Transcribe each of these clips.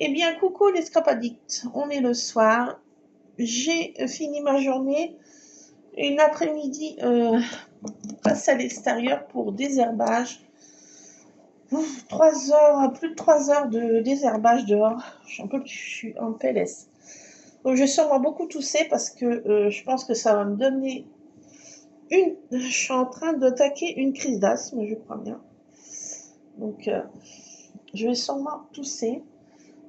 Eh bien, coucou les scrap addicts, on est le soir. J'ai fini ma journée. Une après-midi passe à l'extérieur pour désherbage. 3 heures, plus de 3 heures de désherbage dehors. Je suis en PLS. Donc, je vais sûrement beaucoup tousser parce que je pense que ça va me donner une. Je suis en train d'attaquer une crise d'asthme, je crois bien. Donc, je vais sûrement tousser.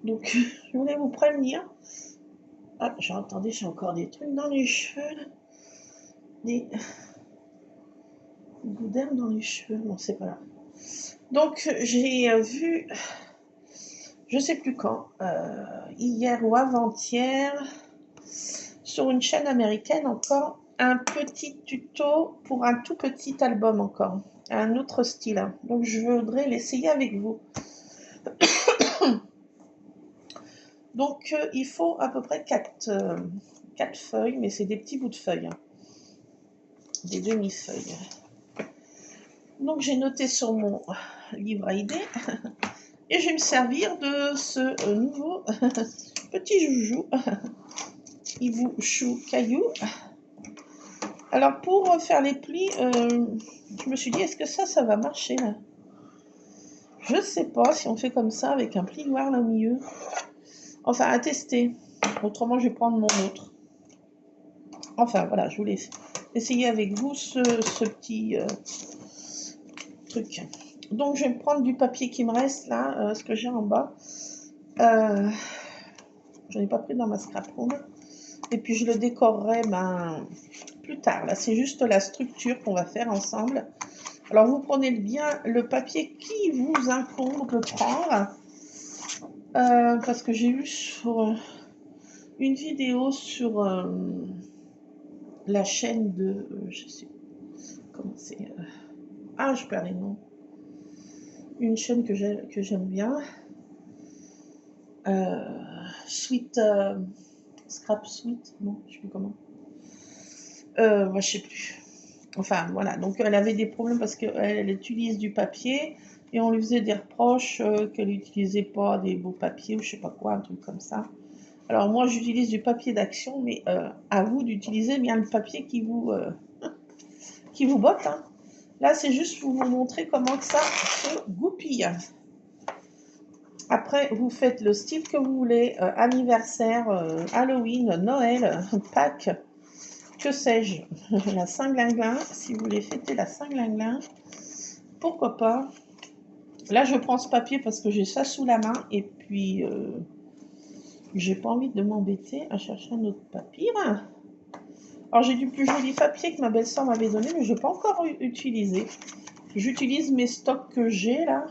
Donc, je voulais vous prévenir. Ah, j'entendais, j'ai encore des trucs dans les cheveux, là. Des goûts d'air dans les cheveux. Bon, c'est pas grave. Donc, j'ai vu, je sais plus quand, hier ou avant-hier, sur une chaîne américaine encore, un petit tuto pour un tout petit album encore. Un autre style. Donc, je voudrais l'essayer avec vous. Donc, il faut à peu près 4 feuilles, mais c'est des petits bouts de feuilles. Des demi-feuilles. Donc, j'ai noté sur mon livre à idées. Et je vais me servir de ce nouveau petit joujou, Hibou Chou Caillou. Alors, pour faire les plis, je me suis dit, est-ce que ça va marcher là? Je ne sais pas si on fait comme ça avec un plioir là au milieu. Enfin, à tester. Autrement, je vais prendre mon autre. Enfin, voilà, je voulais essayer avec vous ce petit truc. Donc, je vais me prendre du papier qui me reste là, ce que j'ai en bas. J'en ai pas pris dans ma scrap room. Et puis, je le décorerai plus tard. Là, c'est juste la structure qu'on va faire ensemble. Alors, vous prenez bien le papier qui vous incombe de prendre. Parce que j'ai vu sur une vidéo sur la chaîne de... je sais comment c'est... ah, je perds les noms. Une chaîne que j'aime bien. Sweet... Scrap Sweet, non, je sais plus comment. Moi, je sais plus. Enfin, voilà. Donc, elle avait des problèmes parce qu'elle utilise du papier et on lui faisait des reproches qu'elle n'utilisait pas des beaux papiers ou je sais pas quoi, un truc comme ça. Alors, moi, j'utilise du papier d'action, mais à vous d'utiliser bien le papier qui vous botte. Hein. Là, c'est juste pour vous montrer comment que ça se goupille. Après, vous faites le style que vous voulez, anniversaire, Halloween, Noël, Pâques, que sais-je, la Saint-Glinglin, si vous voulez fêter la Saint-Glinglin, pourquoi pas. Là, je prends ce papier parce que j'ai ça sous la main et puis j'ai pas envie de m'embêter à chercher un autre papier. Alors, j'ai du plus joli papier que ma belle-sœur m'avait donné, mais je n'ai pas encore utilisé. J'utilise mes stocks que j'ai là.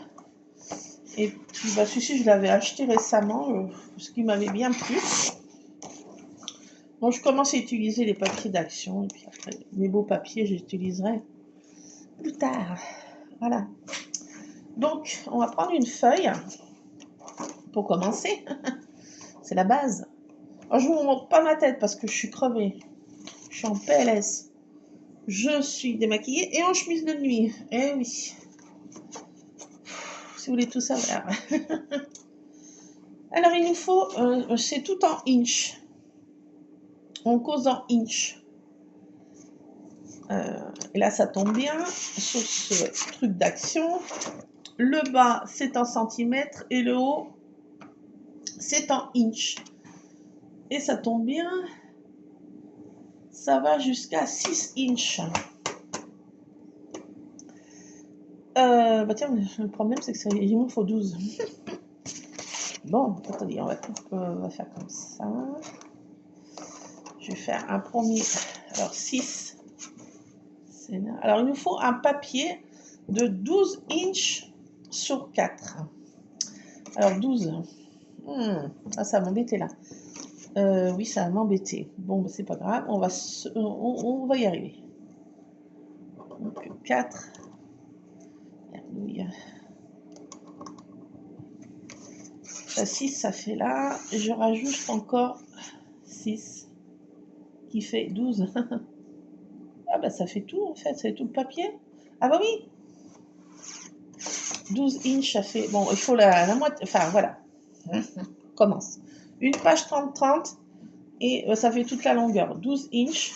Et puis, bah, celui-ci, je l'avais acheté récemment, ce qui m'avait bien plu. Bon, je commence à utiliser les papiers d'action. Et puis après, mes beaux papiers, j'utiliserai plus tard. Voilà. Donc, on va prendre une feuille pour commencer. C'est la base. Alors, je ne vous montre pas ma tête parce que je suis crevée. Je suis en PLS. Je suis démaquillée et en chemise de nuit. Eh oui. Si vous voulez tout savoir. Alors, il nous faut... c'est tout en inch. On cause en inch. Et là, ça tombe bien sur ce truc d'action. Le bas, c'est en centimètres et le haut, c'est en inch. Et ça tombe bien, ça va jusqu'à 6 inches. Bah tiens, le problème, c'est que il m'en faut 12. Bon, attendez, on va faire comme ça. Je vais faire un premier. Alors, 6. Alors, il nous faut un papier de 12 inches sur 4. Alors, 12. Ah, ça va m'embêter là. Oui, ça va m'embêter. Bon, c'est pas grave, on va y arriver. Donc, 4. Ça, 6, ça fait là. Je rajoute encore 6, qui fait 12. Ah, bah, ça fait tout, en fait. C'est tout le papier. Ah, bah oui. 12 inches, ça fait... Bon, il faut la moitié... Enfin, voilà. commence. Une page 30-30 et ça fait toute la longueur. 12 inches.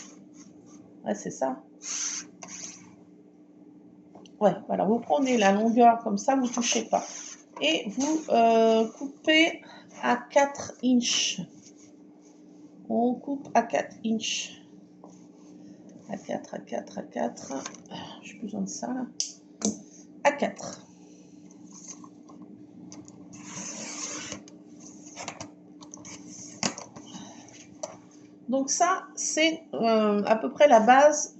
Ouais, c'est ça. Ouais, voilà, vous prenez la longueur comme ça, vous ne touchez pas. Et vous coupez à 4 inches. On coupe à 4 inches. À 4, à 4, à 4. J'ai besoin de ça là. À 4. Donc ça, c'est à peu près la base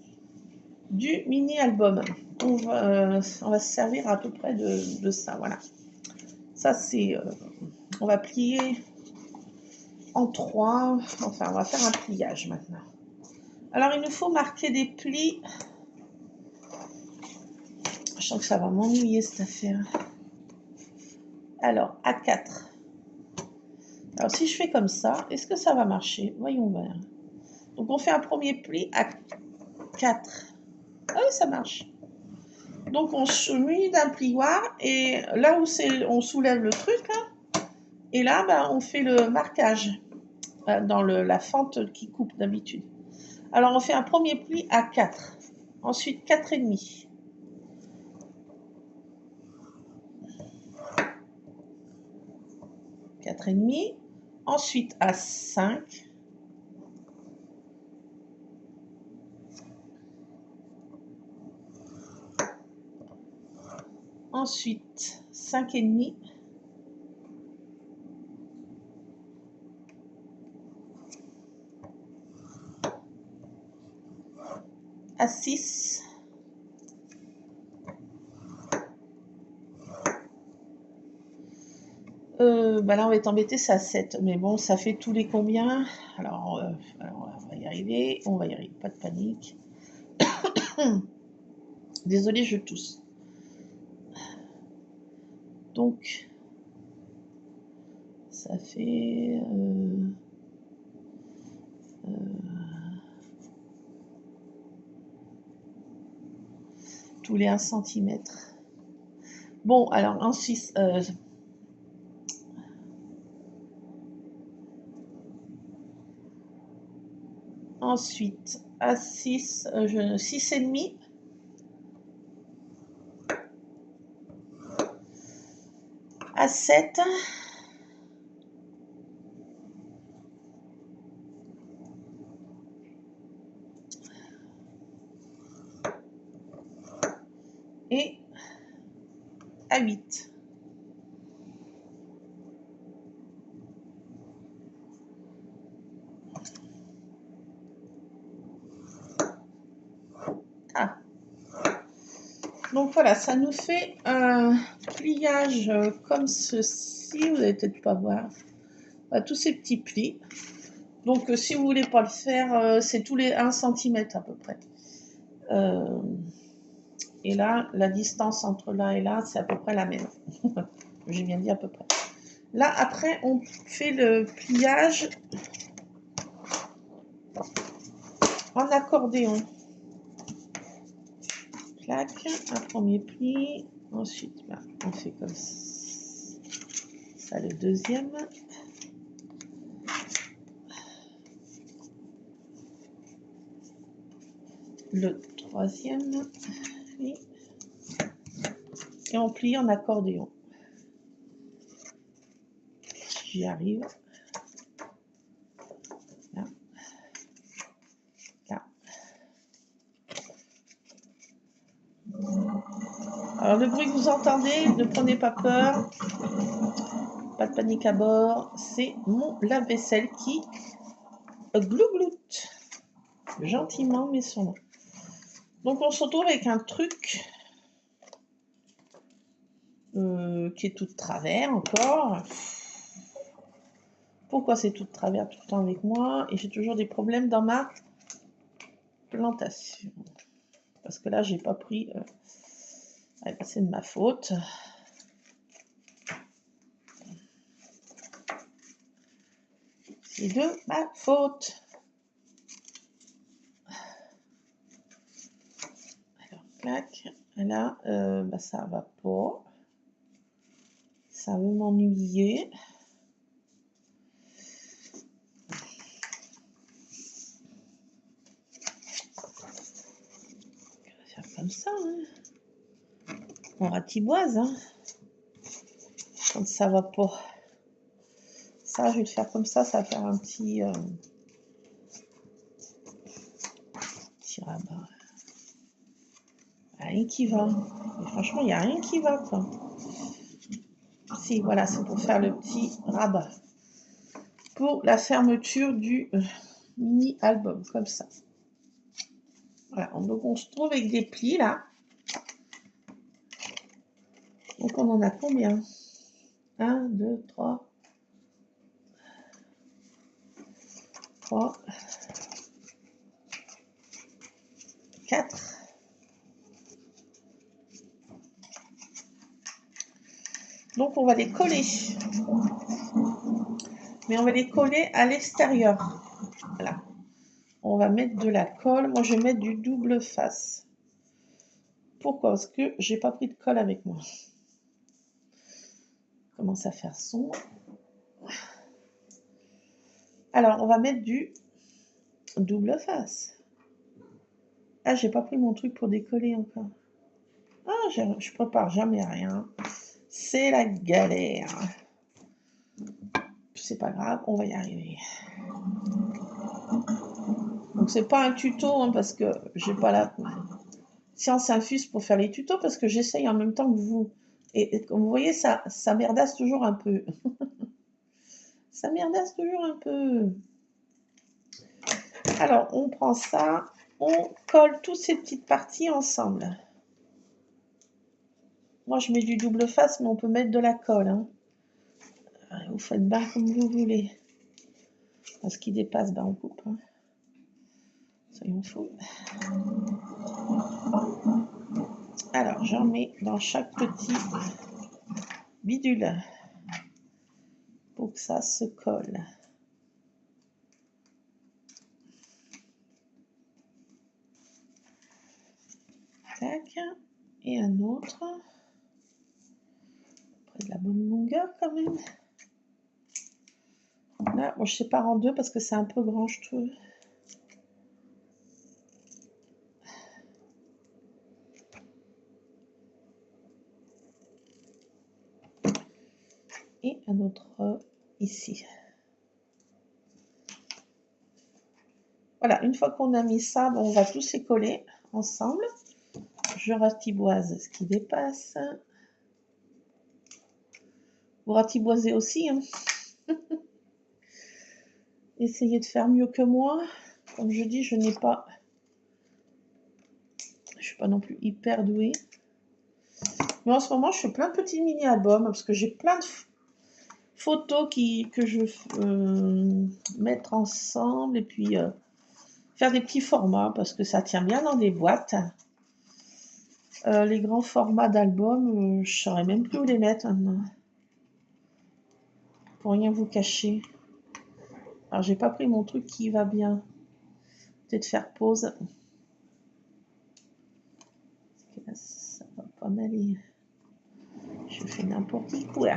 du mini-album. On va se servir à peu près de ça, voilà. Ça, c'est... on va plier en 3. Enfin, on va faire un pliage maintenant. Alors, il nous faut marquer des plis. Je sens que ça va m'ennuyer, cette affaire. Alors, à 4. Alors, si je fais comme ça, est-ce que ça va marcher? Voyons voir. Donc, on fait un premier pli à 4. Ah oui, ça marche. Donc, on se munit d'un plioir et là où on soulève le truc, là, et là, ben, on fait le marquage dans la fente qui coupe d'habitude. Alors, on fait un premier pli à 4. Ensuite, 4,5. Ensuite, à 5. Ensuite, 5,5. À 6. Bah là, on va être embêté, c'est à 7. Mais bon, ça fait tous les combien? Alors, on va y arriver. On va y arriver. Pas de panique. Désolée, je tousse. Donc, ça fait... tous les 1 cm. Bon, alors, ensuite... ensuite, à 6, 6,5. À 7. Et à 8. Ah. Donc voilà, ça nous fait un pliage comme ceci. Vous n'allez peut-être pas voir. Tous ces petits plis. Donc si vous voulez pas le faire, c'est tous les 1 cm à peu près. Et là, la distance entre là et là, c'est à peu près la même. J'ai bien dit à peu près. Là, après, on fait le pliage en accordéon. Clac, un premier pli. Ensuite, bah, on fait comme ça le deuxième. Le troisième pli. Et on plie en accordéon. J'y arrive. Là. Là. Alors le bruit que vous entendez, ne prenez pas peur. Pas de panique à bord. C'est mon lave-vaisselle qui glougloute gentiment mais sûrement. Donc on se retrouve avec un truc qui est tout de travers encore. Pourquoi c'est tout de travers tout le temps avec moi? Et j'ai toujours des problèmes dans ma plantation. Parce que là, j'ai pas pris... c'est de ma faute. C'est de ma faute. Alors, clac. Là, ça va pas. Ça veut m'ennuyer. On ratiboise, hein, quand ça va pas. Ça, je vais le faire comme ça va faire un petit rabat. Rien qui va. Et franchement, il n'y a rien qui va, quoi. Si, voilà, c'est pour faire le petit rabat. Pour la fermeture du mini-album, comme ça. Voilà, donc on se trouve avec des plis, là. Donc on en a combien? 1, 2, 3. 3. 4. Donc on va les coller. Mais on va les coller à l'extérieur. Voilà. On va mettre de la colle. Moi, je vais mettre du double face. Pourquoi? Parce que j'ai pas pris de colle avec moi. Commence à faire sombre. Alors, on va mettre du double face. Ah, j'ai pas pris mon truc pour décoller encore. Ah, je prépare jamais rien. C'est la galère. C'est pas grave, on va y arriver. Donc c'est pas un tuto, hein, parce que j'ai pas la science infuse pour faire les tutos, parce que j'essaye en même temps que vous. Et comme vous voyez, ça merdasse toujours un peu. Ça merdasse toujours un peu. Alors, on prend ça, on colle toutes ces petites parties ensemble. Moi, je mets du double face, mais on peut mettre de la colle, hein. Vous faites bien comme vous voulez. Ce qui dépasse, ben on coupe, hein. Soyons fous. Alors, j'en mets dans chaque petit bidule pour que ça se colle. Tac. Et un autre. Après de la bonne longueur quand même. Là, moi, je sépare en deux parce que c'est un peu grand, je trouve. Et un autre ici. Voilà, une fois qu'on a mis ça, bon, on va tous les coller ensemble. Je ratiboise ce qui dépasse. Vous ratiboisez aussi, hein. Essayez de faire mieux que moi. Comme je dis, je n'ai pas... Je suis pas non plus hyper douée. Mais en ce moment, je fais plein de petits mini-albums parce que j'ai plein de photos que je veux mettre ensemble et puis faire des petits formats parce que ça tient bien dans des boîtes. Les grands formats d'albums, je ne saurais même plus où les mettre maintenant. Pour rien vous cacher. Alors, j'ai pas pris mon truc qui va bien. Peut-être faire pause. Là, ça va pas m'aller. Je fais n'importe quoi.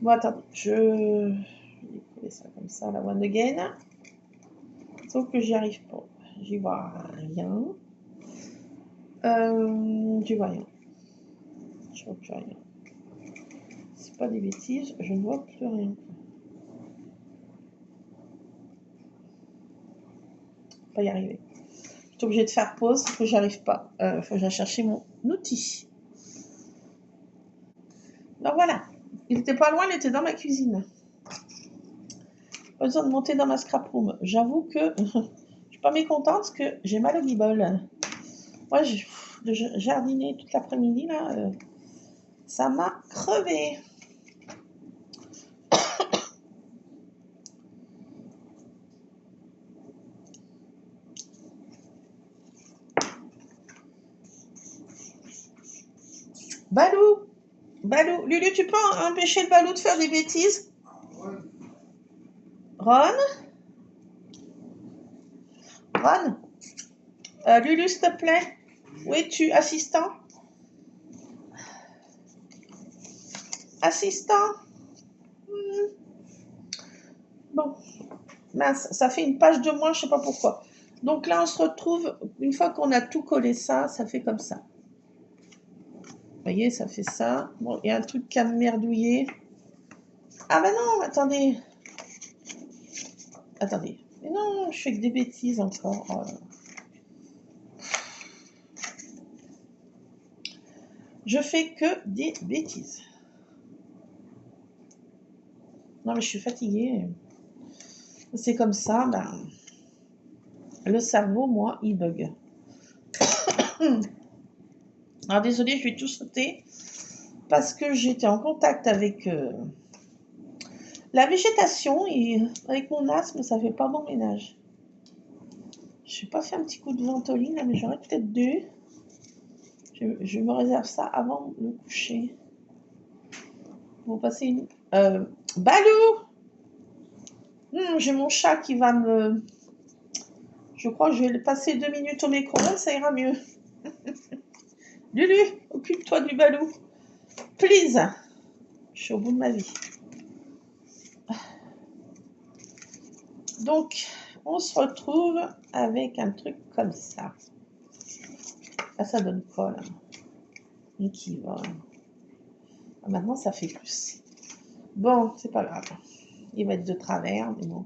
Bon, attendez, je vais coller ça comme ça, la one again. Sauf que j'y arrive pas. J'y vois rien. J'y vois rien. Je vois plus rien. C'est pas des bêtises, je ne vois plus rien. Pas y arriver. Je suis obligée de faire pause parce que j'arrive pas. Faut que j'aille chercher mon outil. Donc voilà. Il était pas loin, il était dans ma cuisine. Pas besoin de monter dans ma scrap room. J'avoue que je suis pas mécontente parce que j'ai mal au guibole. Moi, j'ai jardiné toute l'après-midi là. Ça m'a crevé. Balou, Balou, Lulu, tu peux empêcher le Balou de faire des bêtises? Ron? Ron? Lulu, s'il te plaît. Où es-tu, assistant? Assistant? Bon, mince, ça fait une page de moins, je sais pas pourquoi. Donc là, on se retrouve, une fois qu'on a tout collé ça fait comme ça. Vous voyez, ça fait ça. Bon, il y a un truc qui a merdouillé. Ah bah non, attendez. Attendez. Mais non, je fais que des bêtises encore. Oh là là. Je fais que des bêtises. Non mais je suis fatiguée. C'est comme ça, ben, le cerveau, moi, il bug. Alors désolé, je vais tout sauter parce que j'étais en contact avec la végétation et avec mon asthme, ça fait pas bon ménage. Je n'ai pas fait un petit coup de ventoline, là, mais j'aurais peut-être dû. Je me réserve ça avant le coucher. Vous passez une... Balou, j'ai mon chat qui va me... Je crois que je vais le passer 2 minutes au micro-ondes, ça ira mieux. Lulu, occupe-toi du Balou. Please. Je suis au bout de ma vie. Donc, on se retrouve avec un truc comme ça. Là, ça donne quoi, là? Et qui va... Ah, maintenant, ça fait plus. Bon, c'est pas grave. Il va être de travers, mais bon.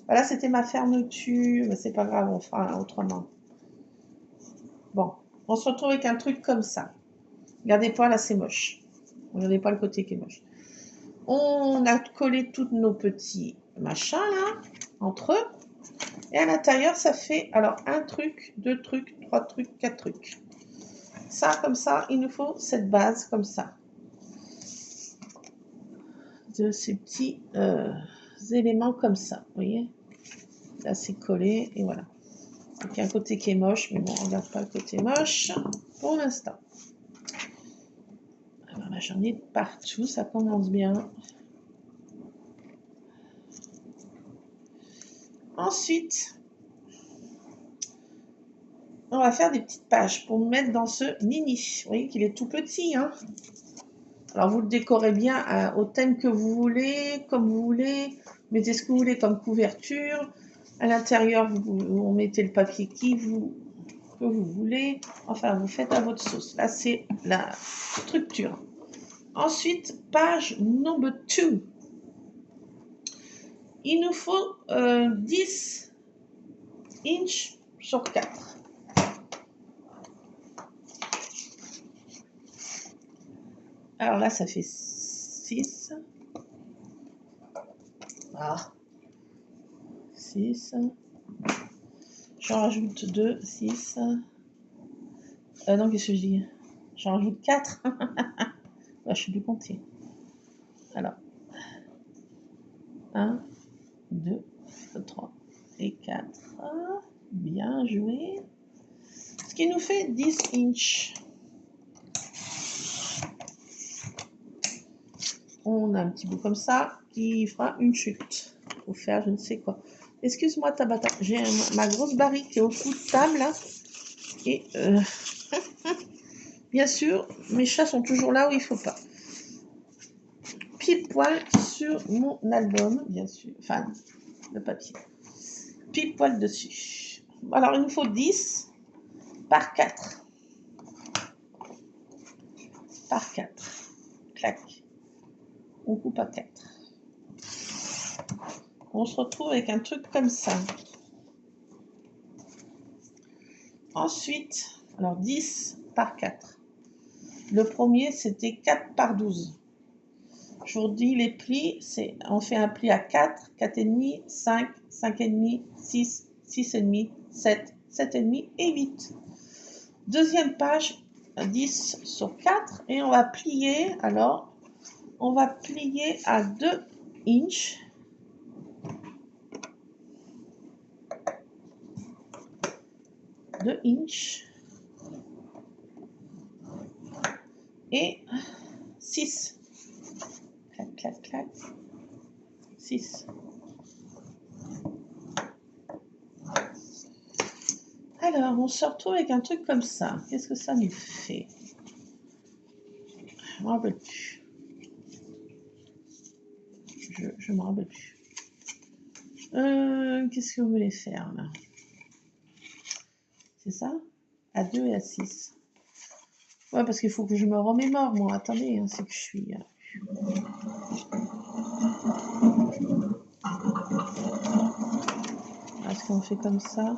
Voilà, c'était ma fermeture, mais c'est pas grave, on fera autrement. Bon, on se retrouve avec un truc comme ça. Regardez pas, là, c'est moche. Regardez pas le côté qui est moche. On a collé tous nos petits machins, là, entre eux. Et à l'intérieur, ça fait, alors, 1 truc, 2 trucs, 3 trucs, 4 trucs. Ça, comme ça, il nous faut cette base, comme ça. De ces petits éléments comme ça, vous voyez. Là, c'est collé, et voilà. Donc, il y a un côté qui est moche, mais bon, on regarde pas le côté moche pour l'instant. Alors là, j'en ai partout, ça commence bien. Ensuite, on va faire des petites pages pour mettre dans ce mini. Vous voyez qu'il est tout petit, hein. Alors, vous le décorez bien au thème que vous voulez, comme vous voulez. Mettez ce que vous voulez comme couverture. À l'intérieur, vous mettez le papier que vous voulez. Enfin, vous faites à votre sauce. Là, c'est la structure. Ensuite, page number 2. Il nous faut 10 inches sur 4. Alors là, ça fait 6. Ah. 6. J'en rajoute 2, 6. Non, qu'est-ce que je dis? J'en rajoute 4. Bah, je suis plus compter. Alors, 1, 2, 3 et 4. Bien joué. Ce qui nous fait 10 inches. On a un petit bout comme ça qui fera une chute. Pour faire je ne sais quoi. Excuse-moi Tabata, j'ai ma grosse barrique au bout de table là. Et bien sûr, mes chats sont toujours là où il ne faut pas. Pile poil sur mon album, bien sûr. Enfin, le papier. Pile poil dessus. Alors, il nous faut 10 par 4. Par 4. Clac. On coupe à 4. On se retrouve avec un truc comme ça. Ensuite, alors 10 par 4. Le premier, c'était 4 par 12. Je vous dis les plis, on fait un pli à 4, 4,5, 5, 5,5, 6, 6,5, 7, 7,5 et 8. Deuxième page, 10 sur 4 et on va plier, alors on va plier à 2 inches. 2 inches et 6. Clac, clac, clac. 6. Alors, on se retrouve avec un truc comme ça. Qu'est-ce que ça nous fait? Je ne me rappelle plus. Je ne me rappelle plus. Qu'est-ce que vous voulez faire là? C'est ça? À 2 et à 6. Ouais, parce qu'il faut que je me remémore, moi. Attendez, hein, c'est que je suis... Est-ce qu'on fait comme ça?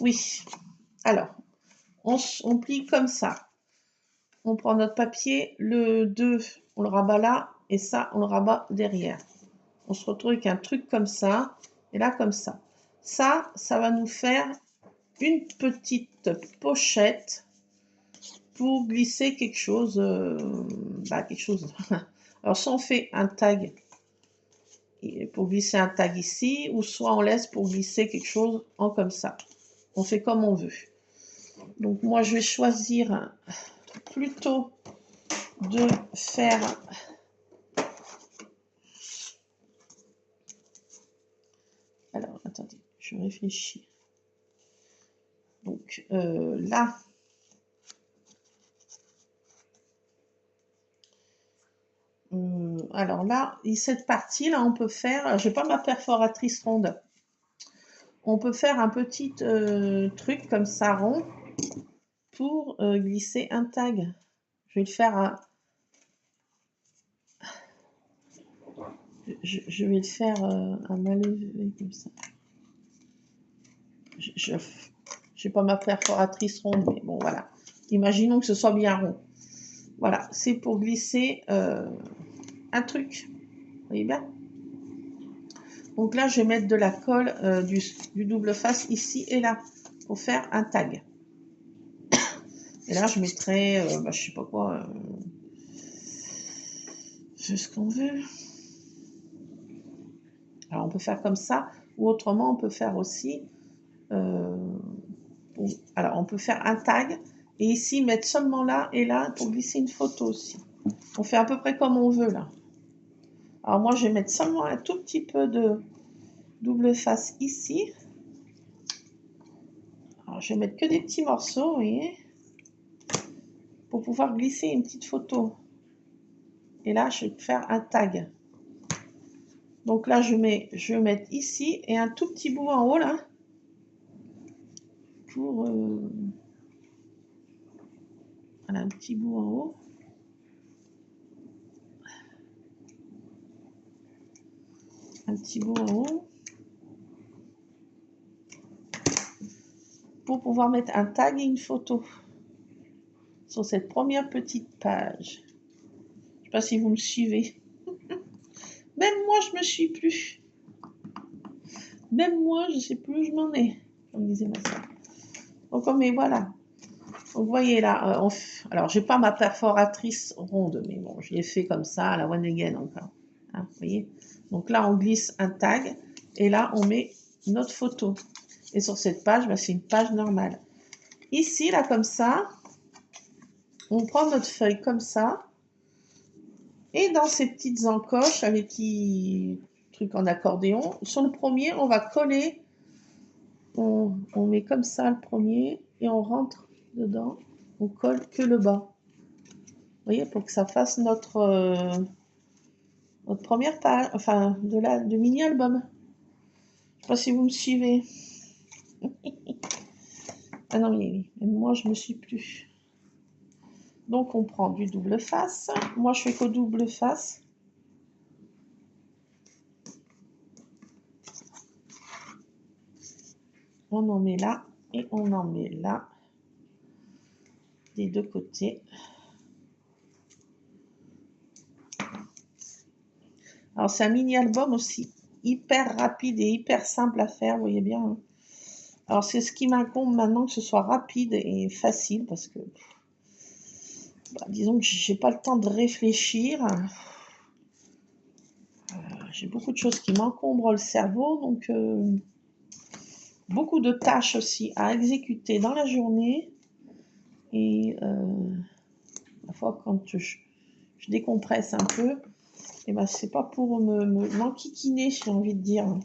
Oui. Alors, on plie comme ça. On prend notre papier, le 2, on le rabat là, et ça, on le rabat derrière. On se retrouve avec un truc comme ça, et là comme ça. Ça va nous faire une petite pochette pour glisser quelque chose. Quelque chose. Alors, soit on fait un tag pour glisser un tag ici, ou soit on laisse pour glisser quelque chose en comme ça. On fait comme on veut. Donc, moi, je vais choisir plutôt de faire... Alors, attendez, je réfléchis. Donc, là... alors là, cette partie-là, on peut faire... J'ai pas ma perforatrice ronde. On peut faire un petit truc comme ça, rond, pour glisser un tag. Je vais le faire à... Je vais le faire à main levée, comme ça. Je n'ai pas ma perforatrice ronde, mais bon, voilà. Imaginons que ce soit bien rond. Voilà, c'est pour glisser un truc. Vous voyez bien? Donc là, je vais mettre de la colle du double face ici et là, pour faire un tag. Et là, je mettrai, je sais pas quoi, ce qu'on veut. Alors, on peut faire comme ça, ou autrement, on peut faire aussi... alors, on peut faire un tag, et ici, mettre seulement là et là, pour glisser une photo aussi. On fait à peu près comme on veut, là. Alors, moi, je vais mettre seulement un tout petit peu de double face ici. Alors, je vais mettre que des petits morceaux, vous voyez, pour pouvoir glisser une petite photo. Et là, je vais faire un tag. Donc là, je vais mettre ici et un tout petit bout en haut, là, pour... voilà, un petit bout en haut. Un petit bout en haut. Pour pouvoir mettre un tag et une photo sur cette première petite page. Je ne sais pas si vous me suivez. Même moi, je me suis plus. Même moi, je ne sais plus où je m'en ai, comme disait ma soeur. Donc, mais voilà. Donc, vous voyez là, alors, j'ai pas ma perforatrice ronde, mais bon, je l'ai fait comme ça, à la one again encore. Hein, vous voyez. Donc là, on glisse un tag, et là, on met notre photo. Et sur cette page, c'est une page normale. Ici, là, comme ça, on prend notre feuille comme ça, et dans ces petites encoches, avec petits trucs en accordéon, sur le premier, on va coller, on met comme ça le premier, et on rentre dedans, on colle que le bas. Vous voyez, pour que ça fasse notre première page, enfin, de mini-album. Je ne sais pas si vous me suivez. Ah non, mais moi, je ne me suis plus. Donc, on prend du double face. Moi, je fais qu'au double face. On en met là et on en met là. Des deux côtés. Alors, c'est un mini-album aussi hyper rapide et hyper simple à faire, vous voyez bien. Hein. Alors, c'est ce qui m'incombe maintenant, que ce soit rapide et facile, parce que, disons que j'ai pas le temps de réfléchir. J'ai beaucoup de choses qui m'encombrent le cerveau, donc beaucoup de tâches aussi à exécuter dans la journée. Et parfois, quand je décompresse un peu, et c'est pas pour m'enquiquiner, j'ai envie de dire.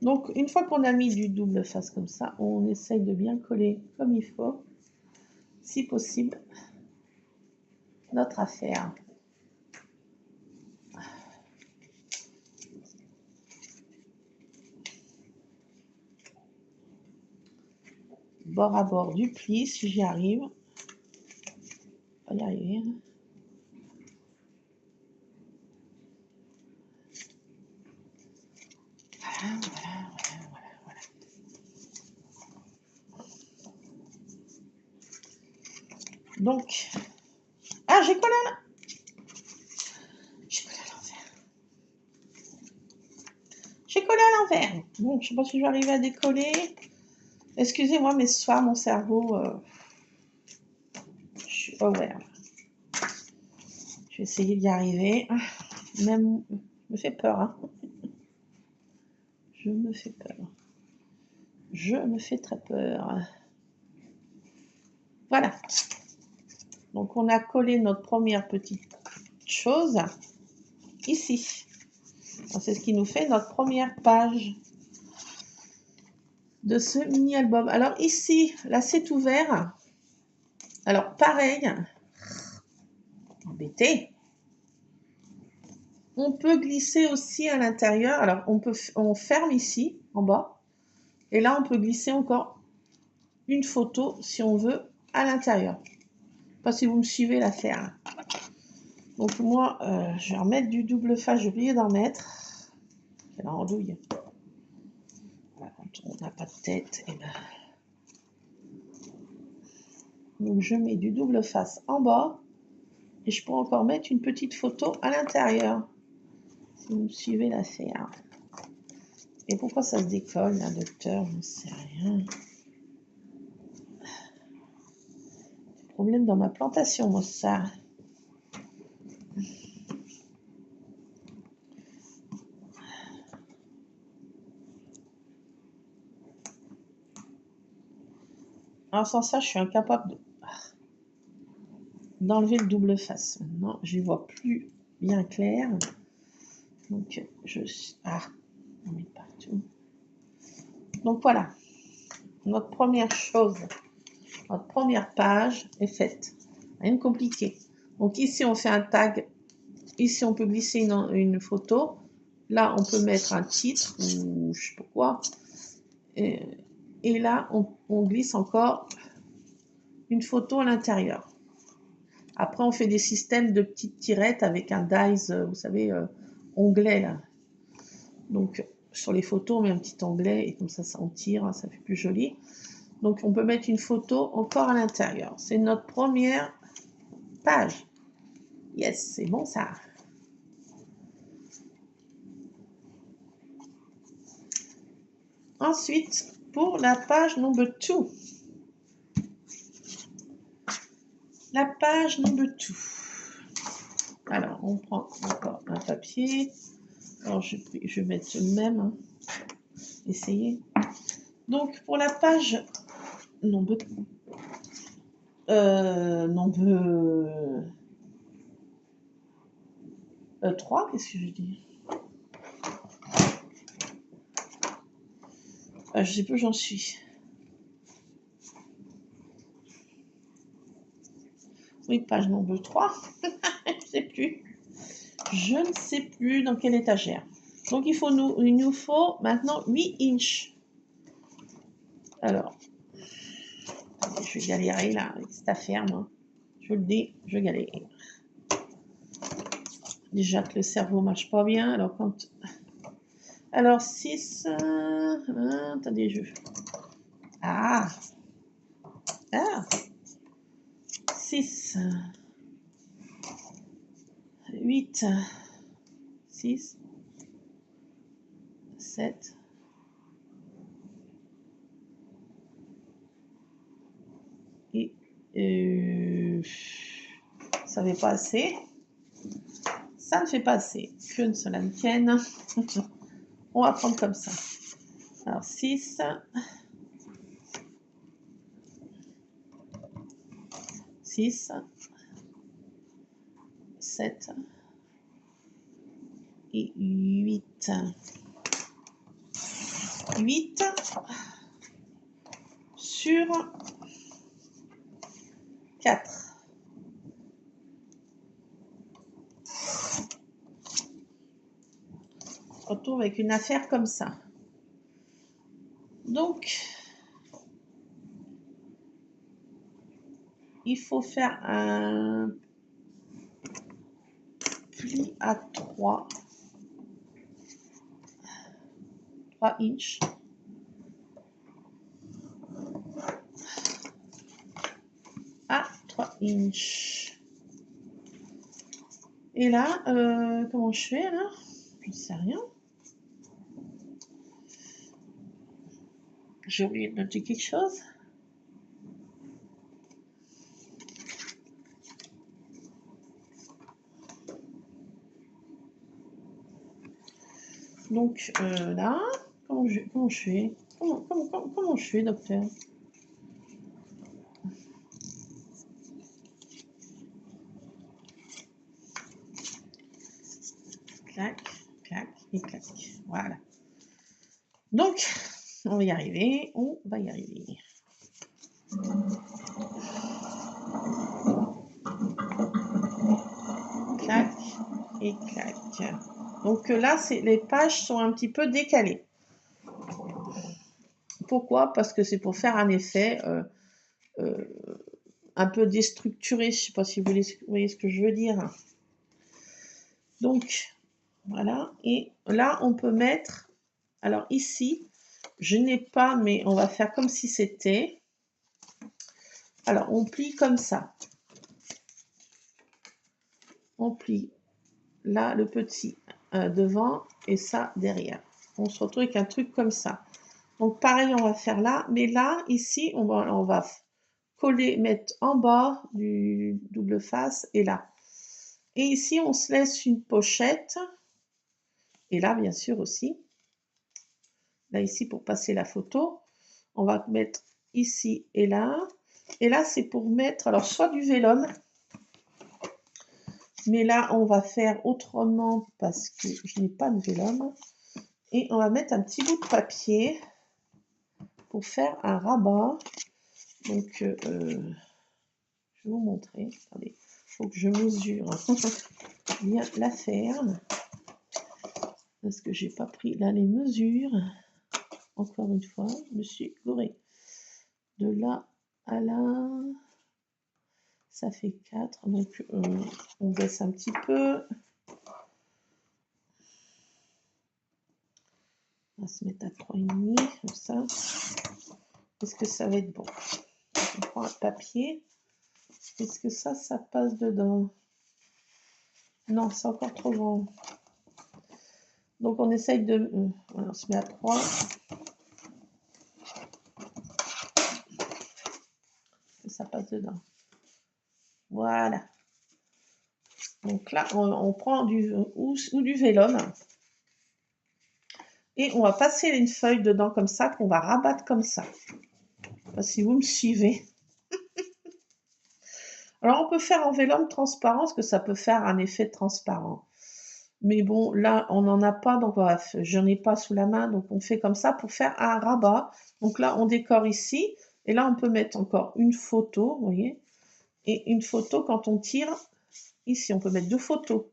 Donc, une fois qu'on a mis du double face comme ça, on essaye de bien coller comme il faut, si possible, notre affaire. bord à bord du pli, si j'y arrive. On va y arriver. Voilà. Donc, ah, j'ai collé là. J'ai collé à l'envers. J'ai collé à l'envers. Bon, je sais pas si je vais arriver à décoller. Excusez-moi, mais ce soir, mon cerveau, je suis aware. Je vais essayer d'y arriver. Même, me fait peur, hein. Je me fais peur. Je me fais très peur. Voilà. Donc, on a collé notre première petite chose ici. C'est ce qui nous fait notre première page de ce mini-album. Alors ici, là, c'est ouvert. Alors, pareil, embêté. On peut glisser aussi à l'intérieur. Alors, on ferme ici, en bas. Et là, on peut glisser encore une photo, si on veut, à l'intérieur. Je ne sais pas si vous me suivez l'affaire. Donc, moi, je vais remettre du double face. J'ai oublié d'en mettre. Quelle andouille. Voilà, quand on n'a pas de tête, et ben... Donc, je mets du double face en bas. Et je peux encore mettre une petite photo à l'intérieur. Si vous me suivez l'affaire. Et pourquoi ça se décolle, là, docteur? Je ne sais rien. Problème dans ma plantation, moi, ça. Alors, sans ça, je suis incapable d'enlever le double face. Maintenant, je ne vois plus bien clair. Donc, ah, on met partout. Donc, voilà. Notre première chose, notre première page est faite. Rien de compliqué. Donc, ici, on fait un tag. Ici, on peut glisser une photo. Là, on peut mettre un titre ou je sais pas quoi. Et là, on glisse encore une photo à l'intérieur. Après, on fait des systèmes de petites tirettes avec un dies, vous savez, onglet là. Donc, sur les photos, on met un petit onglet et comme ça on tire, ça fait plus joli. Donc, on peut mettre une photo encore à l'intérieur. C'est notre première page. Yes, c'est bon ça. Ensuite, pour la page number 2. La page number 2. Alors, on prend encore un papier. Alors, je vais mettre le même. Hein. Essayez. Donc, pour la page number 3, qu'est-ce que je dis? Je ne sais plus où j'en suis. Oui, page number 3. Je ne sais plus. Je ne sais plus dans quelle étagère. Donc, il nous faut maintenant 8 inches. Alors, je vais galérer là avec cette affaire, moi. Je vous le dis, je galère. Déjà que le cerveau marche pas bien. Alors, quand... Alors, 6... attendez, je... Ah 6... 8... 6... 7... Et... ça ne fait pas assez. Ça ne fait pas assez. Que cela ne tienne. On va prendre comme ça. Alors, 6... 6... 7... et 8. 8 sur 4. On se retrouve avec une affaire comme ça. Donc, il faut faire un pli à 3 inches. À 3 inches. Et là, comment je fais là? Je ne sais rien. J'ai oublié de noter quelque chose. Donc là, comment je fais? Comment je fais, docteur? Clac, clac et clac. Voilà. Donc, on va y arriver. On va y arriver. Clac et clac. Donc là, les pages sont un petit peu décalées. Pourquoi? Parce que c'est pour faire un effet un peu déstructuré. Je ne sais pas si vous voyez ce que je veux dire. Donc, voilà. Et là, on peut mettre... Alors ici, je n'ai pas, mais on va faire comme si c'était. Alors, on plie comme ça. On plie là le petit devant et ça derrière. On se retrouve avec un truc comme ça. Donc pareil, on va faire là, mais là, ici, on va coller, mettre en bas du double face et là. Et ici, on se laisse une pochette. Et là, bien sûr aussi. Là, ici, pour passer la photo, on va mettre ici et là. Et là, c'est pour mettre, alors soit du vélum, mais là, on va faire autrement parce que je n'ai pas de vélum. Et on va mettre un petit bout de papier pour faire un rabat. Donc, je vais vous montrer. Attendez, il faut que je mesure bien la ferme. Parce que j'ai pas pris là les mesures. Encore une fois, je me suis gourée. De là à là, ça fait 4. Donc, on baisse un petit peu. On va se mettre à 3,5 comme ça. Est-ce que ça va être bon? On prend un papier. Est-ce que ça passe dedans? Non, c'est encore trop grand. Donc on essaye de... on se met à 3. Que ça passe dedans. Voilà. Donc là, on prend du vélum. Et on va passer une feuille dedans comme ça, qu'on va rabattre comme ça. Je ne sais pas si vous me suivez. Alors on peut faire en vélum transparent, parce que ça peut faire un effet transparent. Mais bon, là, on n'en a pas, donc je n'en ai pas sous la main, donc on fait comme ça pour faire un rabat. Donc là, on décore ici, et là, on peut mettre encore une photo, vous voyez, et une photo quand on tire, ici, on peut mettre 2 photos. Vous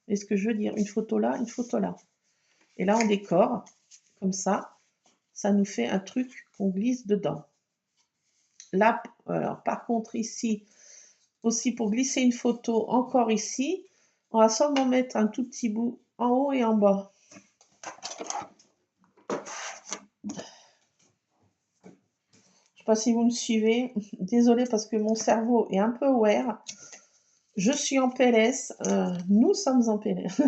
voyez ce que je veux dire? Une photo là, une photo là. Et là, on décore, comme ça nous fait un truc qu'on glisse dedans. Là, alors, par contre, ici, aussi pour glisser une photo, encore ici, on va seulement mettre un tout petit bout en haut et en bas. Je ne sais pas si vous me suivez. Désolée parce que mon cerveau est un peu aware. Je suis en PLS. Nous sommes en PLS.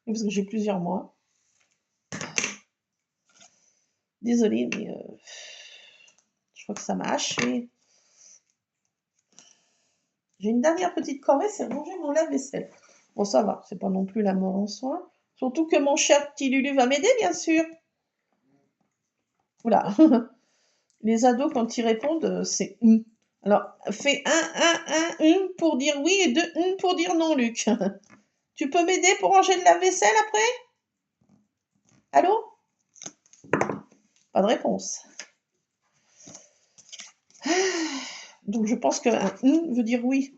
Parce que j'ai plusieurs mois. Désolée, mais je crois que ça m'a haché. J'ai une dernière petite corvée, c'est ranger mon lave-vaisselle. Bon, ça va, c'est pas non plus la mort en soi. Surtout que mon cher petit Lulu va m'aider, bien sûr. Oula. Les ados, quand ils répondent, c'est « Alors, fais un pour dire oui et 2 pour dire non, Luc. Tu peux m'aider pour ranger le lave-vaisselle après? Allô? Pas de réponse. Donc, je pense qu'un veut dire oui.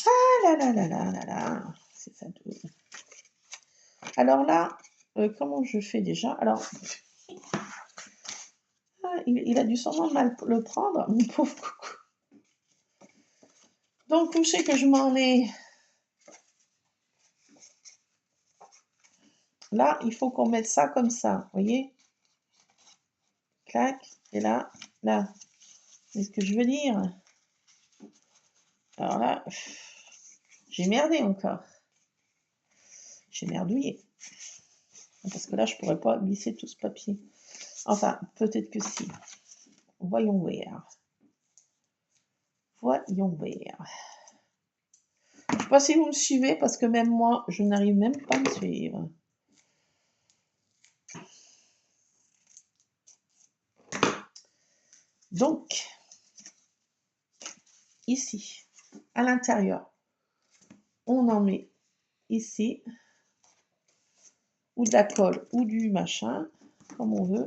Ah là là là là là là. C'est ça. Alors là, comment je fais déjà? Alors, Ah, il a dû sûrement mal le prendre, mon pauvre coucou. Donc, où c'est que je m'en ai? Là, il faut qu'on mette ça comme ça, vous voyez? Clac, et là, là. C'est ce que je veux dire. Alors là, j'ai merdé encore. J'ai merdouillé. Parce que là, je pourrais pas glisser tout ce papier. Enfin, peut-être que si. Voyons voir. Voyons voir. Je ne sais pas si vous me suivez, parce que même moi, je n'arrive même pas à me suivre. Donc, ici, à l'intérieur, on en met ici, ou de la colle, ou du machin, comme on veut.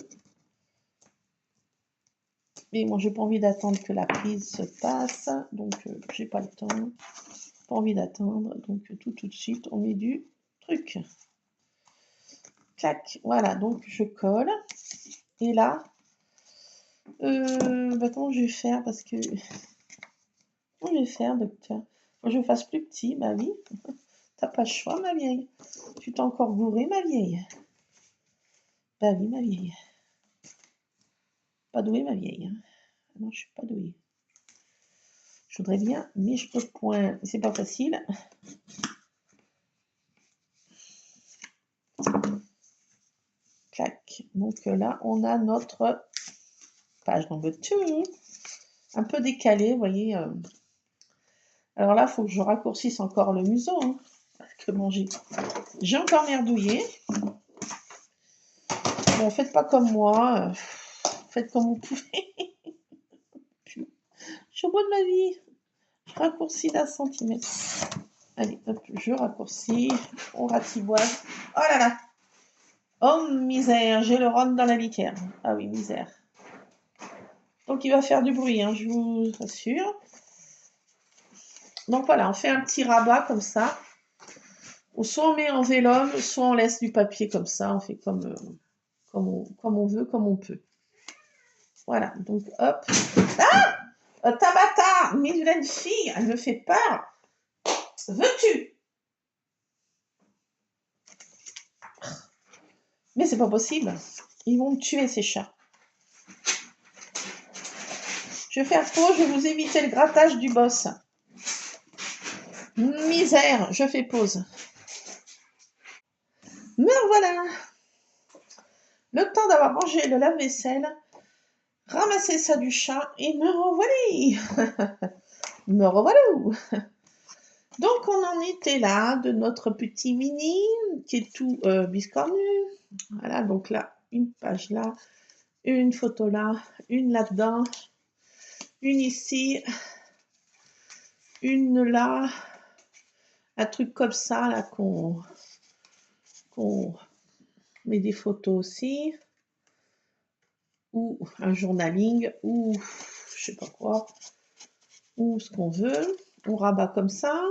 Mais moi, j'ai pas envie d'attendre que la prise se passe, donc j'ai pas le temps. Pas envie d'attendre, donc tout de suite, on met du truc. Clac, voilà, donc je colle. Et là, comment je vais faire? Parce que... Comment je vais faire, docteur? Faut que je fasse plus petit, ma vie. T'as pas le choix, ma vieille. Tu t'es encore gourée, ma vieille. Bah oui, ma vieille. Pas douée, ma vieille. Non, je suis pas douée. Je voudrais bien, mais je peux point. C'est pas facile. Clac. Donc là, on a notre page number 2. Un peu décalée, vous voyez. Alors là, il faut que je raccourcisse encore le museau. Hein, parce que bon, j'ai encore merdouillé. Bon, faites pas comme moi. Faites comme vous pouvez. Je suis au bout de ma vie. Je raccourcis d'un centimètre. Allez, hop, je raccourcis. On ratiboise. Oh là là. Oh misère, j'ai le rhum dans la litière. Ah oui, misère. Donc il va faire du bruit, hein, je vous assure. Donc voilà, on fait un petit rabat comme ça. Ou soit on met en vélum, soit on laisse du papier comme ça. On fait comme on veut, comme on peut. Voilà, donc hop. Ah, Tabata, mes vilaines filles, elle me fait peur. Veux-tu? Mais c'est pas possible. Ils vont me tuer, ces chats. Je vais faire pause, je vais vous éviter le grattage du boss. Misère, je fais pause. Me voilà. Le temps d'avoir rangé le lave-vaisselle, ramasser ça du chat et me revoilà. Me revoilà. Donc on en était là de notre petit mini qui est tout biscornu. Voilà, donc là, une page là, une photo là, une là-dedans, une ici, une là, un truc comme ça là qu'on met des photos aussi, ou un journaling, ou je sais pas quoi, ou ce qu'on veut. On rabat comme ça.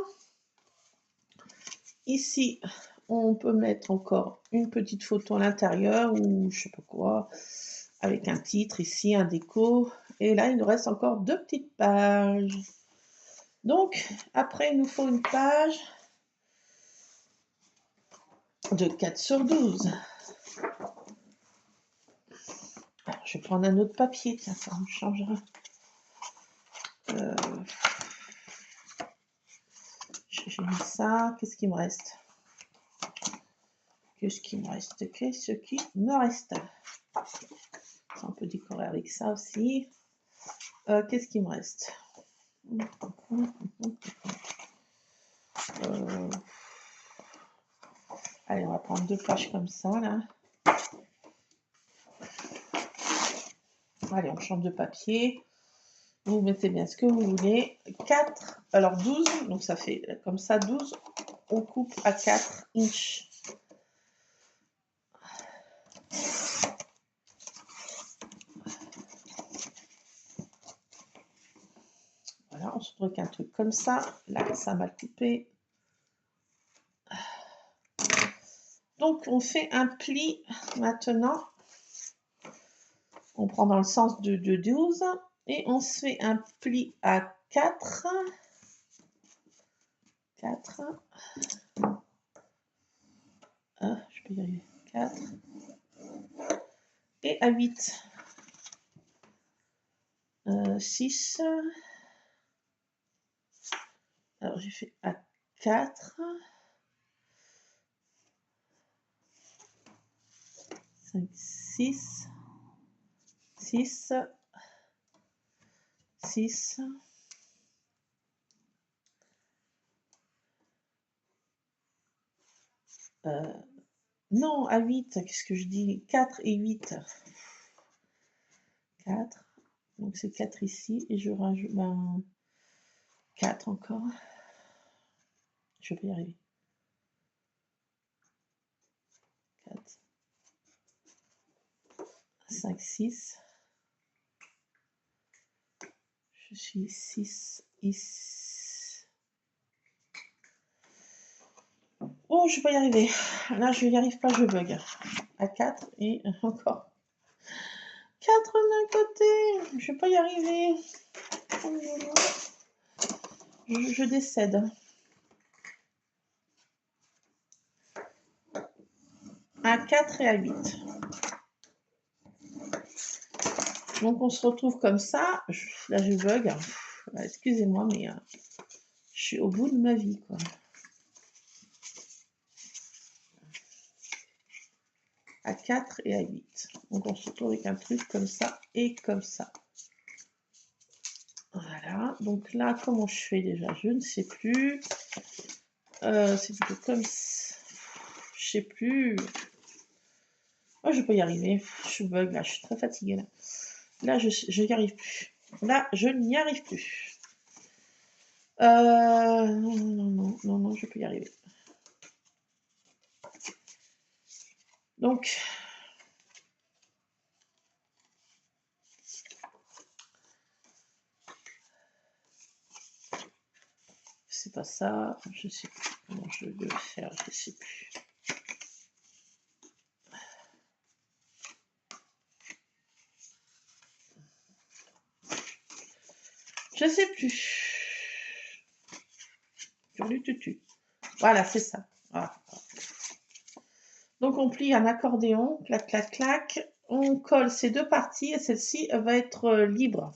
Ici, on peut mettre encore une petite photo à l'intérieur, ou je sais pas quoi, avec un titre ici, un déco. Et là, il nous reste encore 2 petites pages. Donc, après, il nous faut une page de 4 sur 12. Alors, je vais prendre un autre papier, tiens, ça me changera. J'ai mis ça. Qu'est-ce qui me reste? Qu'est-ce qui me reste? Qu'est-ce qui me reste? Ça, on peut décorer avec ça aussi. Qu'est-ce qui me reste? Allez, on va prendre 2 pages comme ça, là. Allez, on change de papier. Vous mettez bien ce que vous voulez. 4, alors 12, donc ça fait comme ça 12. On coupe à 4 inches. Voilà, on se trouve qu'un truc comme ça. Là, ça m'a coupé. Donc, on fait un pli maintenant. On prend dans le sens de 12 et on se fait un pli à 4. 4. Ah, je peux y arriver. 4. Et à 8. 6. Alors j'ai fait à 4. 5, 6. 6. 6. Non, à 8, qu'est-ce que je dis? 4 et 8. 4. Donc c'est 4 ici. Et je rajoute 4 encore. Je vais y arriver. 4. 5, 6. Je suis 6 ici. Oh, je vais pas y arriver. Là, je n'y arrive pas, je bug. À 4 et encore. 4 d'un côté. Je vais pas y arriver. Je décède. À 4 et à 8. Donc, on se retrouve comme ça. Là, je bug. Excusez-moi, mais je suis au bout de ma vie, quoi. À 4 et à 8. Donc, on se retrouve avec un truc comme ça et comme ça. Voilà. Donc là, comment je fais déjà? Je ne sais plus. C'est plutôt comme ça. Je sais plus. Oh, je peux y arriver. Je bug là. Je suis très fatiguée là. Là, je n'y arrive plus. Là, je n'y arrive plus. Non, je peux y arriver. Donc, c'est pas ça. Je sais plus comment je vais le faire. Je sais plus. Je sais plus. Voilà, c'est ça. Voilà. Donc on plie un accordéon, clac, clac, clac. On colle ces deux parties et celle-ci va être libre.